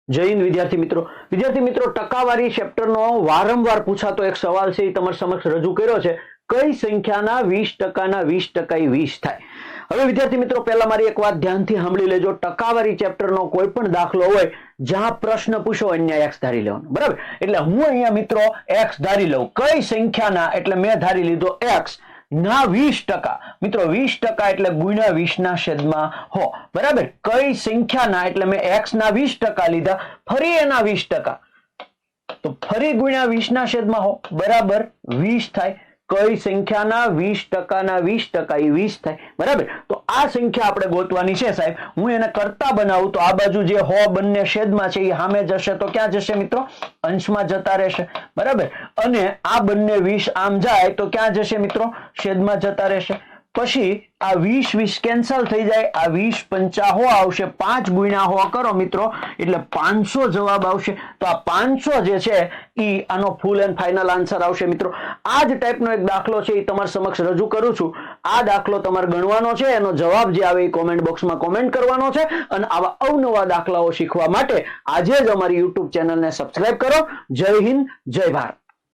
જય હિન્દ વિદ્યાર્થી મિત્રો ટકાવારી ચેપ્ટરનો વારંવાર પૂછાતો એક સવાલ છે એ તમારી સમક્ષ રજૂ કર્યો છે. કઈ સંખ્યાના 20%ના 20% ઈ 20 થાય? હવે વિદ્યાર્થી મિત્રો પહેલા મારી એક વાત ધ્યાનથી સાંભળી લેજો. ટકાવારી ચેપ્ટરનો કોઈ પણ દાખલો હોય જ્યાં પ્રશ્ન પૂછો અહીંયા x ધારી લેવાનો, બરાબર? એટલે હું અહીંયા મિત્રો x ધારી લઉં. કઈ સંખ્યાના, એટલે મેં ધારી લીધો x ના 20%. મિત્રો 20% એટલે ગુણ્યા 20 ના છેદમાં હો, બરાબર? કઈ સંખ્યાના, એટલે મેં x ના 20% લીધા, ફરી એના 20%, તો ફરી ગુણ્યા 20 ના છેદમાં હો, બરાબર 20 થાય. કઈ સંખ્યાના 20%ના 20% ઈ 20 થાય, બરાબર? તો આ સંખ્યા આપણે ગોતવાની છે સાહેબ. હું એને કરતા બનાવું તો આ બાજુ જે હો બંને છેદમાં છે એ સામે જશે તો ક્યાં જશે મિત્રો? અંશમાં જતા રહેશે, બરાબર? અને આ બંને 20 આમ જાય તો ક્યાં જશે મિત્રો? છેદમાં જતા રહેશે. પછી આ 20 કેન્સલ થઈ જાય, આ 20 પંચા હો આવશે, 5 ગુણ્યા હો કરો મિત્રો એટલે 500 જવાબ આવશે. તો આ 500 જે છે ઈ આનો ફૂલ એન્ડ ફાઇનલ આન્સર આવશે મિત્રો. આ જ ટાઈપનો એક દાખલો છે એ તમારા સમક્ષ રજૂ કરું છું. આ દાખલો તમારે ગણવાનો છે, એનો જવાબ જે આવે એ કોમેન્ટ બોક્સમાં કોમેન્ટ કરવાનો છે. અને આવા અવનવા દાખલાઓ શીખવા માટે આજે જ અમારી YouTube ચેનલને સબસ્ક્રાઇબ કરો. જય હિન્દ, જય ભારત.